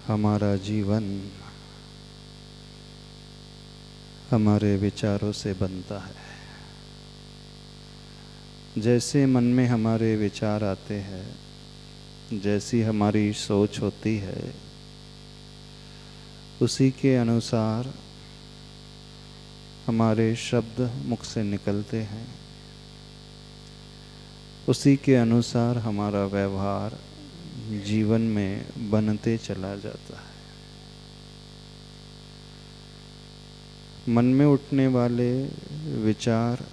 हमारा जीवन हमारे विचारों से बनता है। जैसे मन में हमारे विचार आते हैं, जैसी हमारी सोच होती है, उसी के अनुसार हमारे शब्द मुख से निकलते हैं, उसी के अनुसार हमारा व्यवहार जीवन में बनते चला जाता है। मन में उठने वाले विचार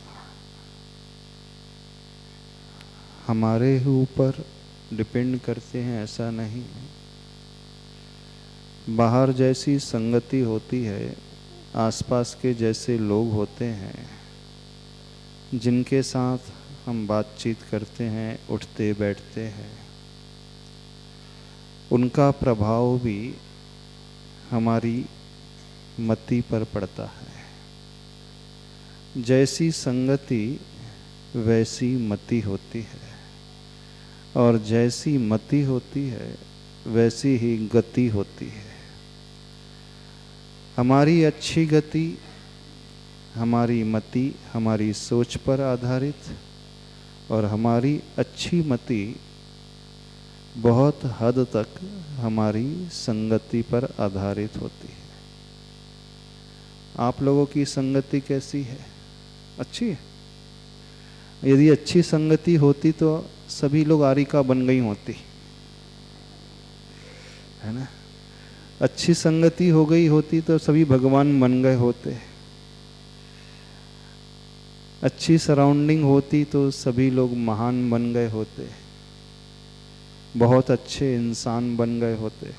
हमारे ही ऊपर डिपेंड करते हैं ऐसा नहीं है। बाहर जैसी संगति होती है, आसपास के जैसे लोग होते हैं, जिनके साथ हम बातचीत करते हैं, उठते बैठते हैं, उनका प्रभाव भी हमारी मति पर पड़ता है। जैसी संगति वैसी मति होती है, और जैसी मति होती है वैसी ही गति होती है। हमारी अच्छी गति, हमारी मति हमारी सोच पर आधारित, और हमारी अच्छी मति बहुत हद तक हमारी संगति पर आधारित होती है। आप लोगों की संगति कैसी है? अच्छी है? यदि अच्छी संगति होती तो सभी लोग आरिका बन गई होती, है ना? अच्छी संगति हो गई होती तो सभी भगवान बन गए होते। अच्छी सराउंडिंग होती तो सभी लोग महान बन गए होते, बहुत अच्छे इंसान बन गए होते।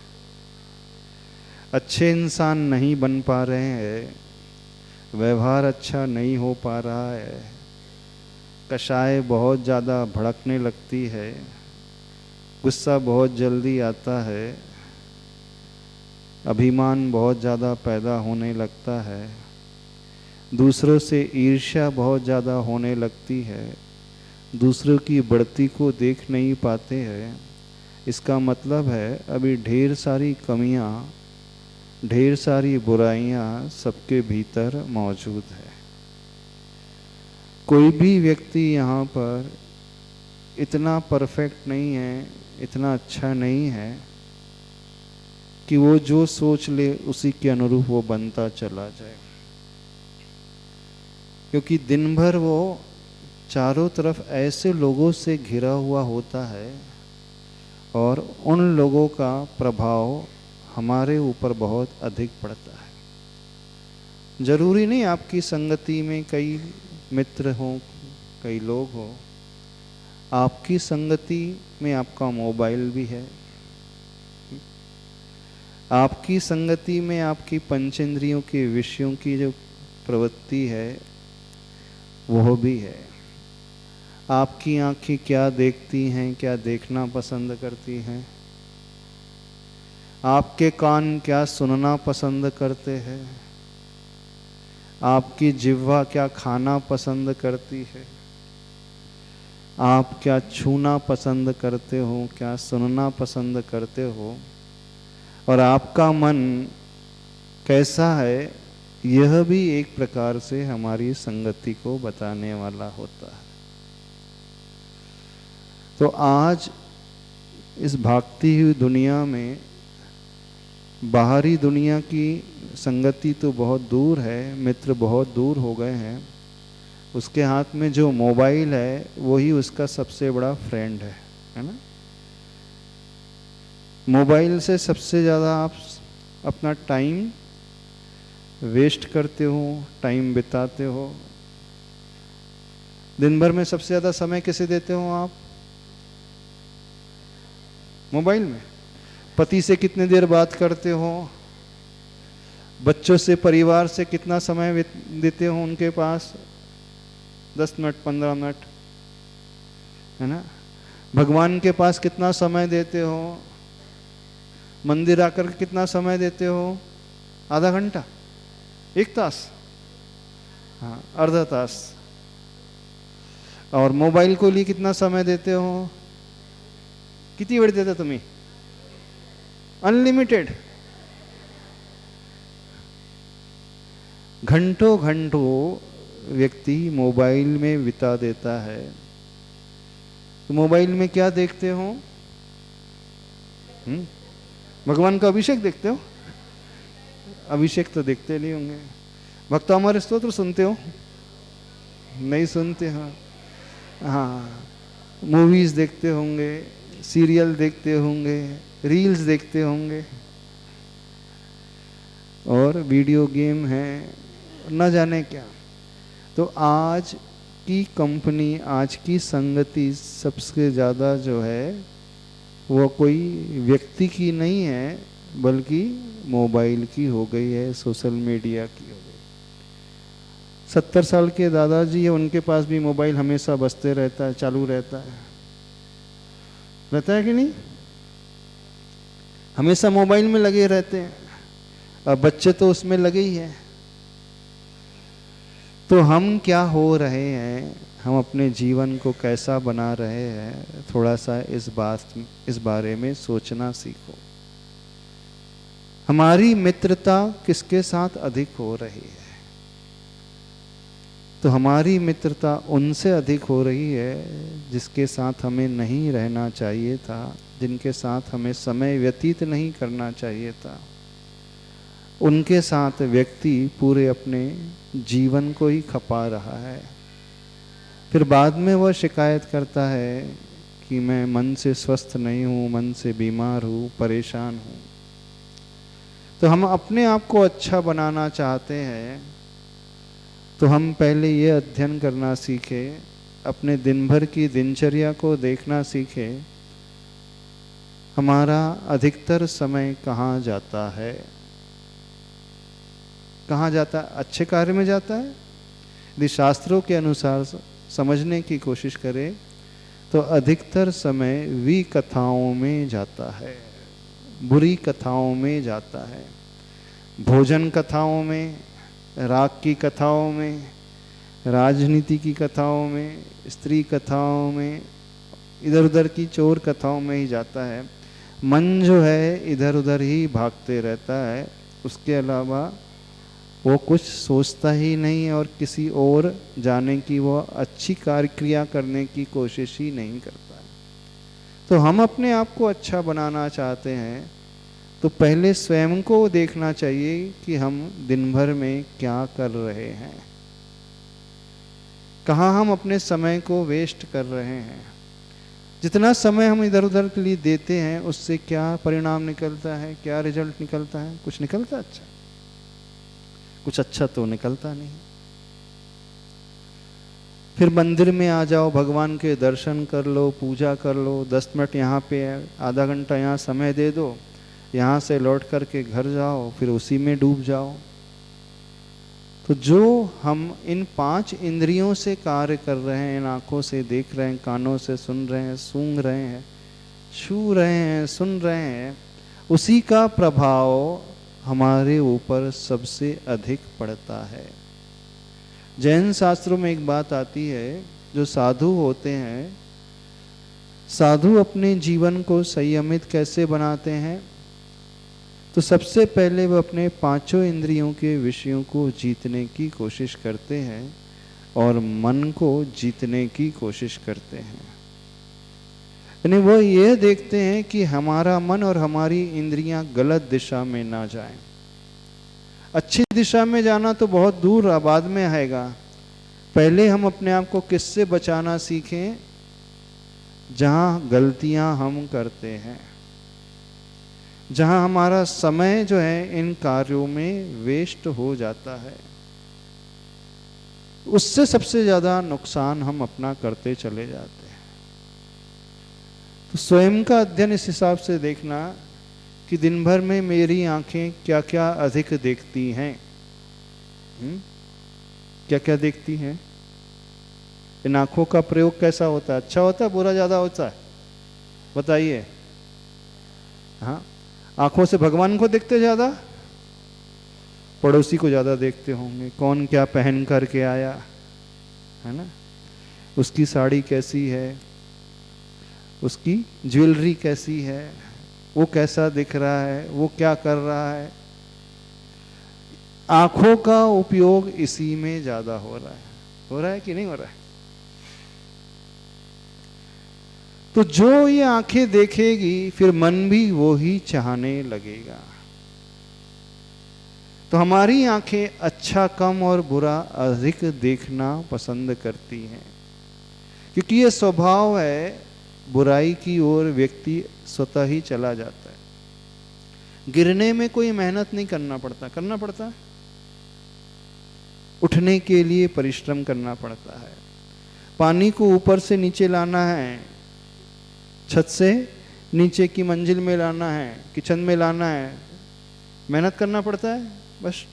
अच्छे इंसान नहीं बन पा रहे हैं, व्यवहार अच्छा नहीं हो पा रहा है, कषाय बहुत ज़्यादा भड़कने लगती है, गुस्सा बहुत जल्दी आता है, अभिमान बहुत ज़्यादा पैदा होने लगता है, दूसरों से ईर्ष्या बहुत ज़्यादा होने लगती है, दूसरों की बढ़ती को देख नहीं पाते हैं। इसका मतलब है अभी ढेर सारी कमियां, ढेर सारी बुराइयां सबके भीतर मौजूद है। कोई भी व्यक्ति यहाँ पर इतना परफेक्ट नहीं है, इतना अच्छा नहीं है कि वो जो सोच ले उसी के अनुरूप वो बनता चला जाए, क्योंकि दिन भर वो चारों तरफ ऐसे लोगों से घिरा हुआ होता है और उन लोगों का प्रभाव हमारे ऊपर बहुत अधिक पड़ता है। जरूरी नहीं आपकी संगति में कई मित्र हों, कई लोग हों, आपकी संगति में आपका मोबाइल भी है, आपकी संगति में आपकी पंचेंद्रियों के विषयों की जो प्रवृत्ति है वो भी है। आपकी आंखें क्या देखती हैं, क्या देखना पसंद करती हैं, आपके कान क्या सुनना पसंद करते हैं, आपकी जिह्वा क्या खाना पसंद करती है, आप क्या छूना पसंद करते हो, क्या सुनना पसंद करते हो, और आपका मन कैसा है, यह भी एक प्रकार से हमारी संगति को बताने वाला होता है। तो आज इस भागती हुई दुनिया में बाहरी दुनिया की संगति तो बहुत दूर है, मित्र बहुत दूर हो गए हैं, उसके हाथ में जो मोबाइल है वही उसका सबसे बड़ा फ्रेंड है ना? मोबाइल से सबसे ज़्यादा आप अपना टाइम वेस्ट करते हो, टाइम बिताते हो। दिन भर में सबसे ज़्यादा समय किसे देते हो आप? मोबाइल में। पति से कितने देर बात करते हो? बच्चों से, परिवार से कितना समय देते हो उनके पास? 10 मिनट, 15 मिनट, है ना? भगवान के पास कितना समय देते हो? मंदिर आकर कितना समय देते हो? आधा घंटा, 1 तास, हाँ, अर्धा तास। और मोबाइल को लिए कितना समय देते हो? किती वेळ देता तुम्ही? अनलिमिटेड। घंटों घंटों व्यक्ति मोबाइल में बिता देता है। तो मोबाइल में क्या देखते हो? भगवान का अभिषेक देखते हो? अभिषेक तो देखते नहीं होंगे। भक्तामृत स्तोत्र सुनते हो? नहीं सुनते हो। हाँ, मूवीज देखते होंगे, सीरियल देखते होंगे, रील्स देखते होंगे, और वीडियो गेम है, न जाने क्या। तो आज की कंपनी, आज की संगति सबसे ज़्यादा जो है वो कोई व्यक्ति की नहीं है, बल्कि मोबाइल की हो गई है, सोशल मीडिया की हो गई। 70 साल के दादाजी है, उनके पास भी मोबाइल हमेशा बजते रहता है, चालू रहता है कि नहीं? हमेशा मोबाइल में लगे रहते हैं। अब बच्चे तो उसमें लगे ही हैं। तो हम क्या हो रहे हैं, हम अपने जीवन को कैसा बना रहे हैं, थोड़ा सा इस बारे में सोचना सीखो। हमारी मित्रता किसके साथ अधिक हो रही है? तो हमारी मित्रता उनसे अधिक हो रही है जिसके साथ हमें नहीं रहना चाहिए था, जिनके साथ हमें समय व्यतीत नहीं करना चाहिए था। उनके साथ व्यक्ति पूरे अपने जीवन को ही खपा रहा है। फिर बाद में वह शिकायत करता है कि मैं मन से स्वस्थ नहीं हूँ, मन से बीमार हूँ, परेशान हूँ। तो हम अपने आप को अच्छा बनाना चाहते हैं, तो हम पहले ये अध्ययन करना सीखें, अपने दिन भर की दिनचर्या को देखना सीखें, हमारा अधिकतर समय कहाँ जाता है। कहाँ जाता है? अच्छे कार्य में जाता है। यदि शास्त्रों के अनुसार समझने की कोशिश करें तो अधिकतर समय विकथाओं में जाता है, बुरी कथाओं में जाता है, भोजन कथाओं में, राग की कथाओं में, राजनीति की कथाओं में, स्त्री कथाओं में, इधर उधर की चोर कथाओं में ही जाता है। मन जो है इधर उधर ही भागते रहता है, उसके अलावा वो कुछ सोचता ही नहीं है, और किसी और जाने की वो अच्छी कार्य क्रिया करने की कोशिश ही नहीं करता है। तो हम अपने आप को अच्छा बनाना चाहते हैं तो पहले स्वयं को देखना चाहिए कि हम दिन भर में क्या कर रहे हैं, कहाँ हम अपने समय को वेस्ट कर रहे हैं। जितना समय हम इधर उधर के लिए देते हैं उससे क्या परिणाम निकलता है, क्या रिजल्ट निकलता है? कुछ निकलता अच्छा? कुछ अच्छा तो निकलता नहीं। फिर मंदिर में आ जाओ, भगवान के दर्शन कर लो, पूजा कर लो, 10 मिनट यहाँ पे, आधा घंटा यहाँ समय दे दो, यहाँ से लौट करके घर जाओ, फिर उसी में डूब जाओ। तो जो हम इन 5 इंद्रियों से कार्य कर रहे हैं, इन आँखों से देख रहे हैं, कानों से सुन रहे हैं, सूंघ रहे हैं, छू रहे हैं, सुन रहे हैं, उसी का प्रभाव हमारे ऊपर सबसे अधिक पड़ता है। जैन शास्त्रों में एक बात आती है, जो साधु होते हैं, साधु अपने जीवन को संयमित कैसे बनाते हैं? तो सबसे पहले वो अपने 5 इंद्रियों के विषयों को जीतने की कोशिश करते हैं और मन को जीतने की कोशिश करते हैं। यानी वो ये देखते हैं कि हमारा मन और हमारी इंद्रियां गलत दिशा में ना जाएं। अच्छी दिशा में जाना तो बहुत दूर बाद में आएगा। पहले हम अपने आप को किससे बचाना सीखें? जहां गलतियां हम करते हैं, जहां हमारा समय जो है इन कार्यों में वेस्ट हो जाता है, उससे सबसे ज्यादा नुकसान हम अपना करते चले जाते हैं। तो स्वयं का अध्ययन इस हिसाब से देखना कि दिन भर में मेरी आंखें क्या क्या अधिक देखती हैं, क्या क्या देखती हैं। इन आंखों का प्रयोग कैसा होता है? अच्छा होता है, बुरा ज्यादा होता है? बताइए। हाँ, आंखों से भगवान को देखते ज्यादा, पड़ोसी को ज्यादा देखते होंगे, कौन क्या पहन करके आया है ना, उसकी साड़ी कैसी है, उसकी ज्वेलरी कैसी है, वो कैसा दिख रहा है, वो क्या कर रहा है। आंखों का उपयोग इसी में ज्यादा हो रहा है कि नहीं हो रहा है। तो जो ये आंखें देखेगी फिर मन भी वो ही चाहने लगेगा। तो हमारी आंखें अच्छा कम और बुरा अधिक देखना पसंद करती हैं, क्योंकि ये स्वभाव है, बुराई की ओर व्यक्ति स्वतः ही चला जाता है। गिरने में कोई मेहनत नहीं करना पड़ता, करना पड़ता है, उठने के लिए परिश्रम करना पड़ता है। पानी को ऊपर से नीचे लाना है, छत से नीचे की मंजिल में लाना है, किचन में लाना है, मेहनत करना पड़ता है, बस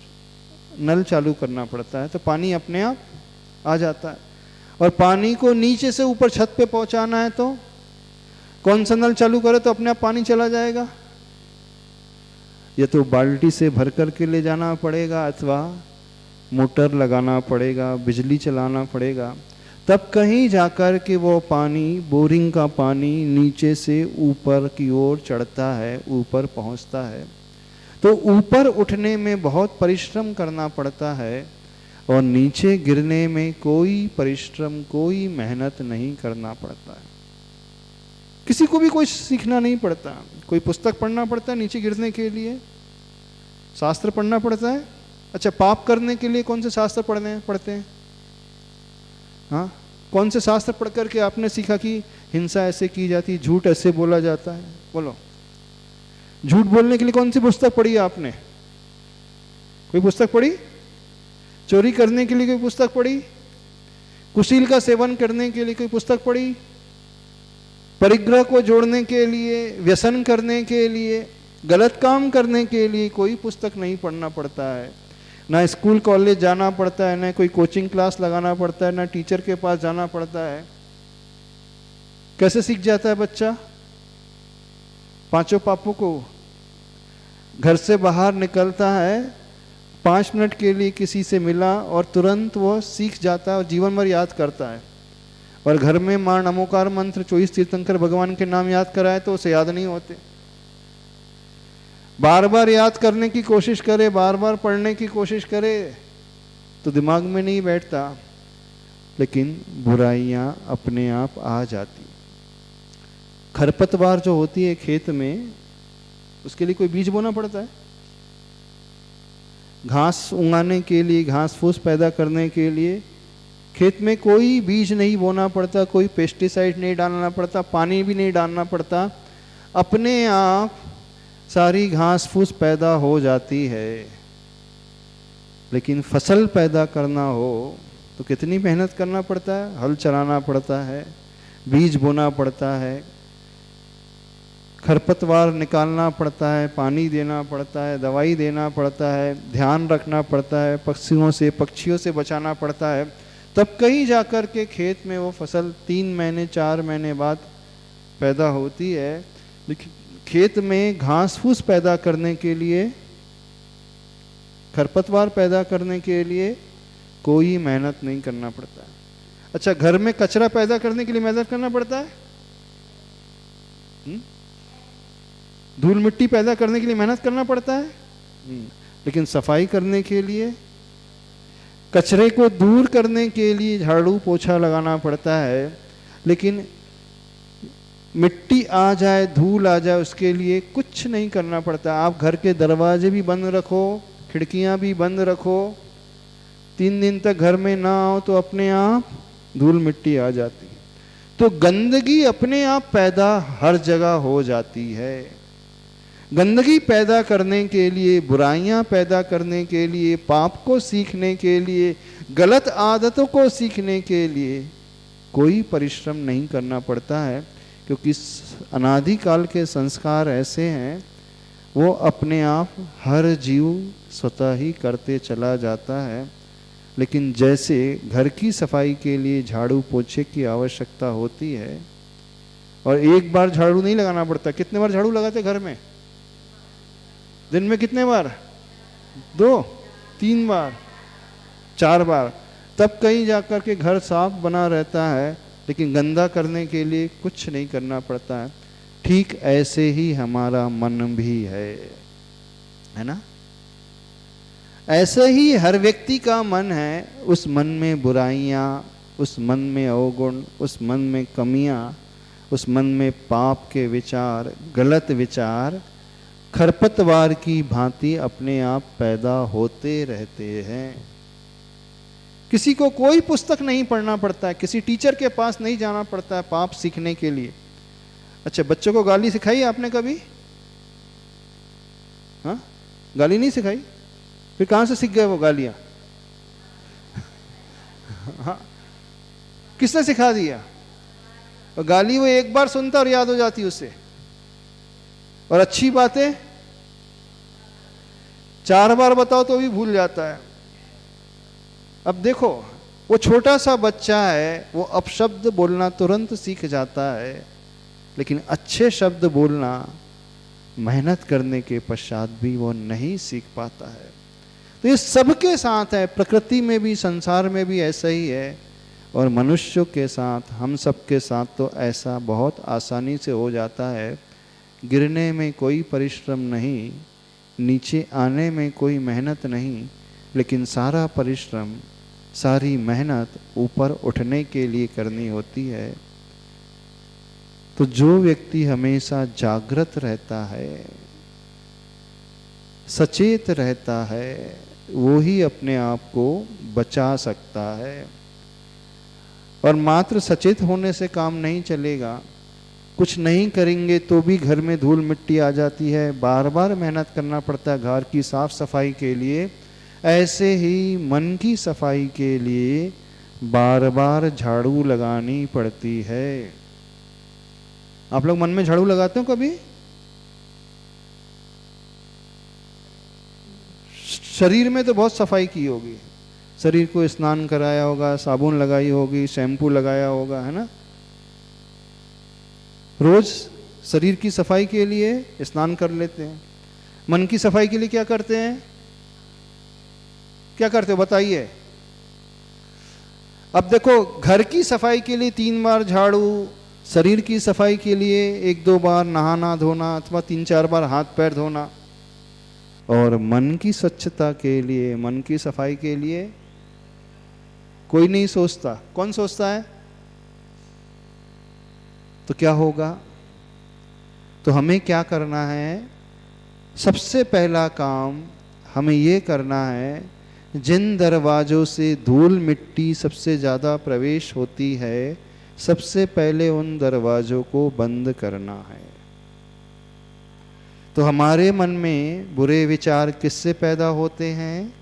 नल चालू करना पड़ता है तो पानी अपने आप आ जाता है। और पानी को नीचे से ऊपर छत पे पहुंचाना है तो कौन सा नल चालू करे तो अपने आप पानी चला जाएगा? या तो बाल्टी से भर कर के ले जाना पड़ेगा, अथवा मोटर लगाना पड़ेगा, बिजली चलाना पड़ेगा, तब कहीं जाकर के वो पानी, बोरिंग का पानी नीचे से ऊपर की ओर चढ़ता है, ऊपर पहुंचता है। तो ऊपर उठने में बहुत परिश्रम करना पड़ता है और नीचे गिरने में कोई परिश्रम, कोई मेहनत नहीं करना पड़ता है। किसी को भी कोई सीखना नहीं पड़ता, कोई पुस्तक पढ़ना पड़ता है नीचे गिरने के लिए, शास्त्र पढ़ना पड़ता है। अच्छा, पाप करने के लिए कौन से शास्त्र पढ़ते हैं? हाँ, कौन से शास्त्र पढ़ करके आपने सीखा कि हिंसा ऐसे की जाती, झूठ ऐसे बोला जाता है? बोलो, झूठ बोलने के लिए कौन सी पुस्तक पढ़ी आपने? कोई पुस्तक पढ़ी? चोरी करने के लिए कोई पुस्तक पढ़ी? कुशील का सेवन करने के लिए कोई पुस्तक पढ़ी? परिग्रह को जोड़ने के लिए, व्यसन करने के लिए, गलत काम करने के लिए कोई पुस्तक नहीं पढ़ना पड़ता है। ना स्कूल कॉलेज जाना पड़ता है, ना कोई कोचिंग क्लास लगाना पड़ता है, ना टीचर के पास जाना पड़ता है। कैसे सीख जाता है बच्चा? पांचों पापों को घर से बाहर निकलता है, 5 मिनट के लिए किसी से मिला और तुरंत वो सीख जाता है और जीवन भर याद करता है। और घर में मां नमोकार मंत्र 24 तीर्थंकर भगवान के नाम याद कराए तो उसे याद नहीं होते। बार बार याद करने की कोशिश करे, बार बार पढ़ने की कोशिश करे तो दिमाग में नहीं बैठता, लेकिन बुराइयां अपने आप आ जाती। खरपतवार जो होती है खेत में, उसके लिए कोई बीज बोना पड़ता है? घास उगाने के लिए, घास फूस पैदा करने के लिए खेत में कोई बीज नहीं बोना पड़ता, कोई पेस्टिसाइड नहीं डालना पड़ता, पानी भी नहीं डालना पड़ता, अपने आप सारी घास फूस पैदा हो जाती है। लेकिन फसल पैदा करना हो तो कितनी मेहनत करना पड़ता है? हल चलाना पड़ता है, बीज बोना पड़ता है, खरपतवार निकालना पड़ता है, पानी देना पड़ता है, दवाई देना पड़ता है, ध्यान रखना पड़ता है, पक्षियों से बचाना पड़ता है, तब कहीं जाकर के खेत में वो फसल 3 महीने 4 महीने बाद पैदा होती है। लेकिन खेत में घास फूस पैदा करने के लिए, खरपतवार पैदा करने के लिए कोई मेहनत नहीं करना पड़ता है। अच्छा, घर में कचरा पैदा करने के लिए मेहनत करना पड़ता है? धूल मिट्टी पैदा करने के लिए मेहनत करना पड़ता है? लेकिन सफाई करने के लिए, कचरे को दूर करने के लिए झाड़ू पोछा लगाना पड़ता है। लेकिन मिट्टी आ जाए, धूल आ जाए, उसके लिए कुछ नहीं करना पड़ता। आप घर के दरवाजे भी बंद रखो, खिड़कियां भी बंद रखो, 3 दिन तक घर में ना आओ तो अपने आप धूल मिट्टी आ जाती है। तो गंदगी अपने आप पैदा हर जगह हो जाती है। गंदगी पैदा करने के लिए, बुराइयां पैदा करने के लिए, पाप को सीखने के लिए, गलत आदतों को सीखने के लिए कोई परिश्रम नहीं करना पड़ता है, क्योंकि अनादिकाल के संस्कार ऐसे हैं, वो अपने आप हर जीव स्वतः ही करते चला जाता है। लेकिन जैसे घर की सफाई के लिए झाड़ू पोछे की आवश्यकता होती है, और एक बार झाड़ू नहीं लगाना पड़ता। कितने बार झाड़ू लगाते घर में? दिन में कितने बार? 2, 3 बार, 4 बार, तब कहीं जाकर के घर साफ बना रहता है। लेकिन गंदा करने के लिए कुछ नहीं करना पड़ता है। ठीक ऐसे ही हमारा मन भी है ना। ऐसे ही हर व्यक्ति का मन है, उस मन में बुराइयां, उस मन में अवगुण, उस मन में कमियां, उस मन में पाप के विचार, गलत विचार खरपतवार की भांति अपने आप पैदा होते रहते हैं। किसी को कोई पुस्तक नहीं पढ़ना पड़ता है, किसी टीचर के पास नहीं जाना पड़ता है पाप सीखने के लिए। अच्छा, बच्चों को गाली सिखाई आपने कभी? हाँ, गाली नहीं सिखाई? फिर कहां से सीख गए वो गालियां? हाँ, किसने सिखा दिया? और गाली वो एक बार सुनता और याद हो जाती उसे, और अच्छी बातें 4 बार बताओ तो भी भूल जाता है। अब देखो, वो छोटा सा बच्चा है, वो अपशब्द बोलना तुरंत सीख जाता है, लेकिन अच्छे शब्द बोलना मेहनत करने के पश्चात भी वो नहीं सीख पाता है। तो ये सबके साथ है, प्रकृति में भी, संसार में भी ऐसा ही है, और मनुष्यों के साथ, हम सबके साथ तो ऐसा बहुत आसानी से हो जाता है। गिरने में कोई परिश्रम नहीं, नीचे आने में कोई मेहनत नहीं, लेकिन सारा परिश्रम, सारी मेहनत ऊपर उठने के लिए करनी होती है। तो जो व्यक्ति हमेशा जागृत रहता है, सचेत रहता है, वो ही अपने आप को बचा सकता है। और मात्र सचेत होने से काम नहीं चलेगा। कुछ नहीं करेंगे तो भी घर में धूल मिट्टी आ जाती है, बार बार मेहनत करना पड़ता है घर की साफ सफाई के लिए। ऐसे ही मन की सफाई के लिए बार बार झाड़ू लगानी पड़ती है। आप लोग मन में झाड़ू लगाते हो कभी? शरीर में तो बहुत सफाई की होगी, शरीर को स्नान कराया होगा, साबुन लगाई होगी, शैम्पू लगाया होगा, है ना। रोज शरीर की सफाई के लिए स्नान कर लेते हैं। मन की सफाई के लिए क्या करते हैं? क्या करते हो बताइए? अब देखो, घर की सफाई के लिए 3 बार झाड़ू, शरीर की सफाई के लिए 1-2 बार नहाना धोना, अथवा 3-4 बार हाथ पैर धोना, और मन की स्वच्छता के लिए, मन की सफाई के लिए कोई नहीं सोचता। कौन सोचता है? तो क्या होगा? तो हमें क्या करना है? सबसे पहला काम हमें ये करना है, जिन दरवाजों से धूल मिट्टी सबसे ज़्यादा प्रवेश होती है, सबसे पहले उन दरवाजों को बंद करना है। तो हमारे मन में बुरे विचार किससे पैदा होते हैं?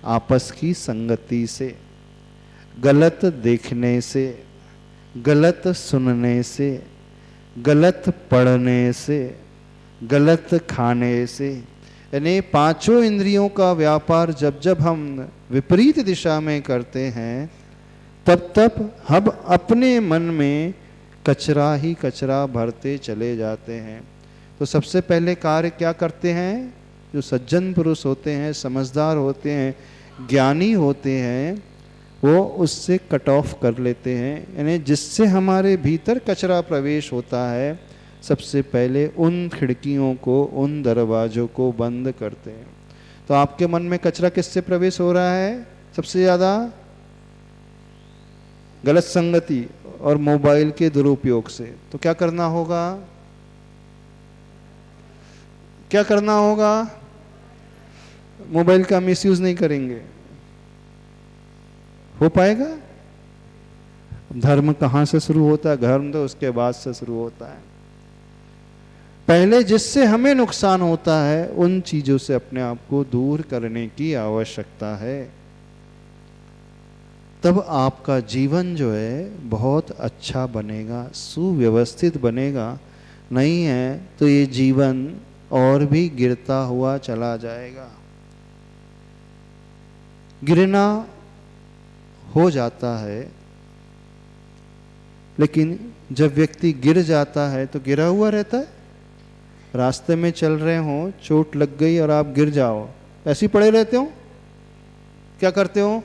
आपस की संगति से, गलत देखने से, गलत सुनने से, गलत पढ़ने से, गलत खाने से। यानी 5 इंद्रियों का व्यापार जब जब हम विपरीत दिशा में करते हैं, तब तब हम अपने मन में कचरा ही कचरा भरते चले जाते हैं। तो सबसे पहले कार्य क्या करते हैं? जो सज्जन पुरुष होते हैं, समझदार होते हैं, ज्ञानी होते हैं, वो उससे कट ऑफ कर लेते हैं। यानी जिससे हमारे भीतर कचरा प्रवेश होता है, सबसे पहले उन खिड़कियों को, उन दरवाज़ों को बंद करते हैं। तो आपके मन में कचरा किससे प्रवेश हो रहा है सबसे ज़्यादा? गलत संगति और मोबाइल के दुरुपयोग से। तो क्या करना होगा? क्या करना होगा? मोबाइल का मिसयूज नहीं करेंगे। हो पाएगा? धर्म कहाँ से शुरू होता है? धर्म तो उसके बाद से शुरू होता है। पहले जिससे हमें नुकसान होता है, उन चीजों से अपने आप को दूर करने की आवश्यकता है। तब आपका जीवन जो है बहुत अच्छा बनेगा, सुव्यवस्थित बनेगा। नहीं है तो ये जीवन और भी गिरता हुआ चला जाएगा। गिरना हो जाता है, लेकिन जब व्यक्ति गिर जाता है तो गिरा हुआ रहता है। रास्ते में चल रहे हो, चोट लग गई और आप गिर जाओ, ऐसे ही पड़े रहते हो? क्या करते हो?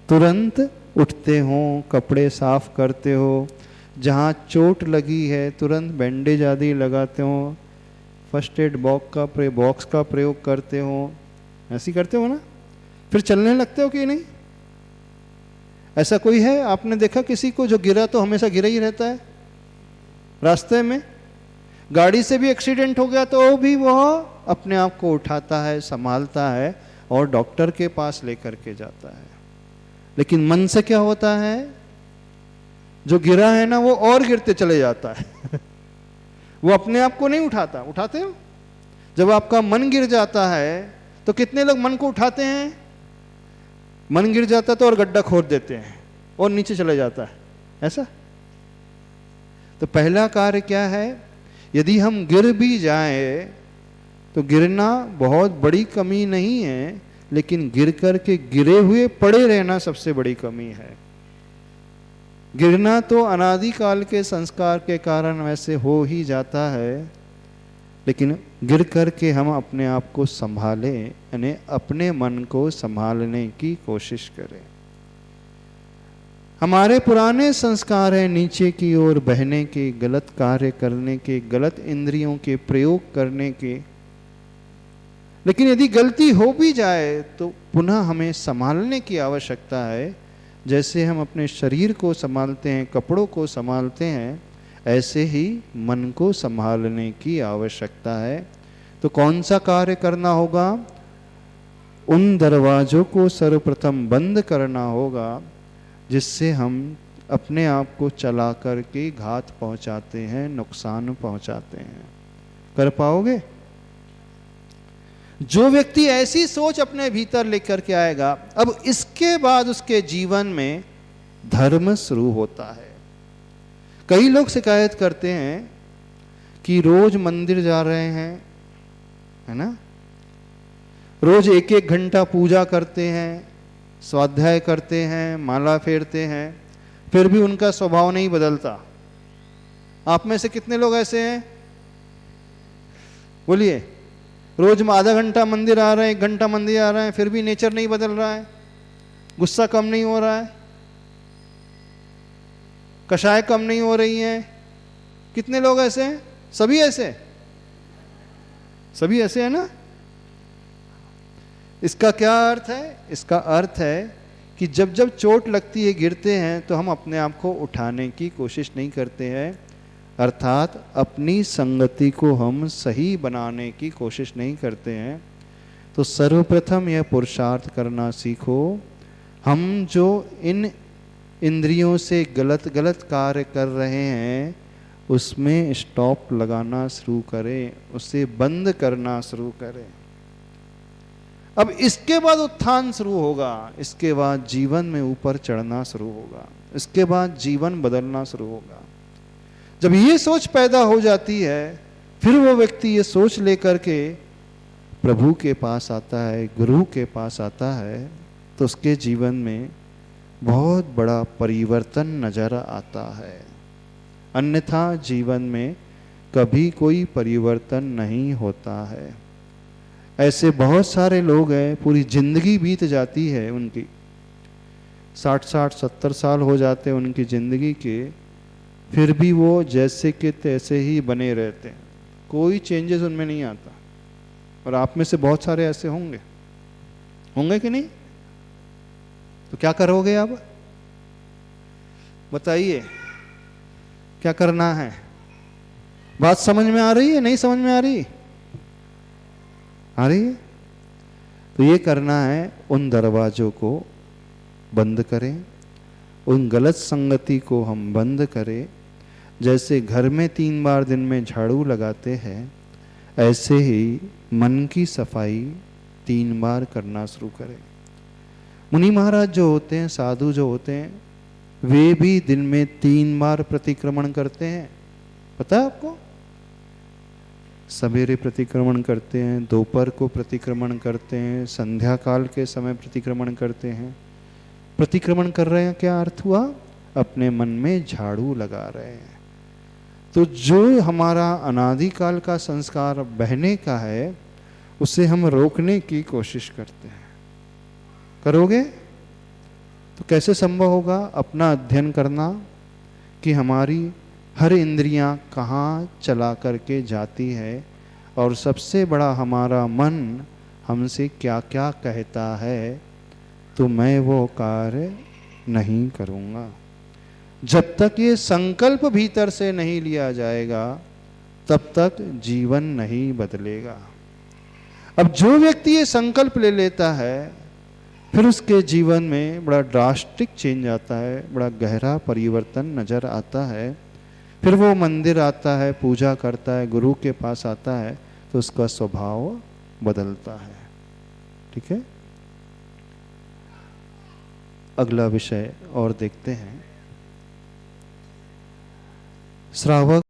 तुरंत उठते हो, कपड़े साफ करते हो, जहाँ चोट लगी है तुरंत बैंडेज आदि लगाते हो, फर्स्ट एड बॉक्स का प्रयोग करते हो, ऐसे करते हो ना, फिर चलने लगते हो कि नहीं? ऐसा कोई है आपने देखा किसी को जो गिरा तो हमेशा गिरा ही रहता है? रास्ते में गाड़ी से भी एक्सीडेंट हो गया तो भी वह अपने आप को उठाता है, संभालता है और डॉक्टर के पास लेकर के जाता है। लेकिन मन से क्या होता है? जो गिरा है ना वो और गिरते चले जाता है वो अपने आप को नहीं उठाता। उठाते हो? जब आपका मन गिर जाता है तो कितने लोग मन को उठाते हैं? मन गिर जाता तो और गड्ढा खोद देते हैं और नीचे चले जाता है, ऐसा। तो पहला कार्य क्या है? यदि हम गिर भी जाए तो गिरना बहुत बड़ी कमी नहीं है, लेकिन गिर करके गिरे हुए पड़े रहना सबसे बड़ी कमी है। गिरना तो अनादिकाल के संस्कार के कारण वैसे हो ही जाता है, लेकिन गिर करके हम अपने आप को संभालें, यानी अपने मन को संभालने की कोशिश करें। हमारे पुराने संस्कार हैं नीचे की ओर बहने के, गलत कार्य करने के, गलत इंद्रियों के प्रयोग करने के। लेकिन यदि गलती हो भी जाए तो पुनः हमें संभालने की आवश्यकता है। जैसे हम अपने शरीर को संभालते हैं, कपड़ों को संभालते हैं, ऐसे ही मन को संभालने की आवश्यकता है। तो कौन सा कार्य करना होगा? उन दरवाजों को सर्वप्रथम बंद करना होगा जिससे हम अपने आप को चला करके घात पहुंचाते हैं, नुकसान पहुंचाते हैं। कर पाओगे? जो व्यक्ति ऐसी सोच अपने भीतर लेकर के आएगा, अब इसके बाद उसके जीवन में धर्म शुरू होता है। कई लोग शिकायत करते हैं कि रोज मंदिर जा रहे हैं, है ना, रोज एक एक घंटा पूजा करते हैं, स्वाध्याय करते हैं, माला फेरते हैं, फिर भी उनका स्वभाव नहीं बदलता। आप में से कितने लोग ऐसे हैं? बोलिए। रोज में आधा घंटा मंदिर आ रहे हैं, 1 घंटा मंदिर आ रहे हैं, फिर भी नेचर नहीं बदल रहा है, गुस्सा कम नहीं हो रहा है, कषाय कम नहीं हो रही है। कितने लोग ऐसे हैं? सभी ऐसे? सभी ऐसे है ना? इसका क्या अर्थ है? इसका अर्थ है कि जब जब चोट लगती है, गिरते हैं, तो हम अपने आप को उठाने की कोशिश नहीं करते हैं, अर्थात अपनी संगति को हम सही बनाने की कोशिश नहीं करते हैं। तो सर्वप्रथम यह पुरुषार्थ करना सीखो, हम जो इन इंद्रियों से गलत गलत कार्य कर रहे हैं उसमें स्टॉप लगाना शुरू करें, उसे बंद करना शुरू करें। अब इसके बाद उत्थान शुरू होगा, इसके बाद जीवन में ऊपर चढ़ना शुरू होगा, इसके बाद जीवन बदलना शुरू होगा। जब ये सोच पैदा हो जाती है, फिर वो व्यक्ति ये सोच लेकर के प्रभु के पास आता है, गुरु के पास आता है, तो उसके जीवन में बहुत बड़ा परिवर्तन नजर आता है। अन्यथा जीवन में कभी कोई परिवर्तन नहीं होता है। ऐसे बहुत सारे लोग हैं, पूरी जिंदगी बीत जाती है उनकी, 60-60, 70 साल हो जाते हैं उनकी जिंदगी के, फिर भी वो जैसे के तैसे ही बने रहते हैं, कोई चेंजेस उनमें नहीं आता। और आप में से बहुत सारे ऐसे होंगे, होंगे कि नहीं? तो क्या करोगे अब? बताइए, क्या करना है? बात समझ में आ रही है? नहीं समझ में आ रही? आ रही है? तो ये करना है, उन दरवाजों को बंद करें, उन गलत संगति को हम बंद करें। जैसे घर में 3 बार दिन में झाड़ू लगाते हैं, ऐसे ही मन की सफाई 3 बार करना शुरू करें। मुनि महाराज जो होते हैं, साधु जो होते हैं, वे भी दिन में 3 बार प्रतिक्रमण करते हैं। पता है आपको? सवेरे प्रतिक्रमण करते हैं, दोपहर को प्रतिक्रमण करते हैं, संध्या काल के समय प्रतिक्रमण करते हैं। प्रतिक्रमण कर रहे हैं, क्या अर्थ हुआ? अपने मन में झाड़ू लगा रहे हैं। तो जो हमारा अनादिकाल का संस्कार बहने का है, उसे हम रोकने की कोशिश करते हैं। करोगे? तो कैसे संभव होगा? अपना अध्ययन करना, कि हमारी हर इंद्रियां कहाँ चला करके जाती है और सबसे बड़ा हमारा मन हमसे क्या क्या कहता है, तो मैं वो कार्य नहीं करूँगा। जब तक ये संकल्प भीतर से नहीं लिया जाएगा तब तक जीवन नहीं बदलेगा। अब जो व्यक्ति ये संकल्प ले लेता है फिर उसके जीवन में बड़ा ड्रास्टिक चेंज आता है, बड़ा गहरा परिवर्तन नजर आता है। फिर वो मंदिर आता है, पूजा करता है, गुरु के पास आता है, तो उसका स्वभाव बदलता है। ठीक है, अगला विषय और देखते हैं। श्रावक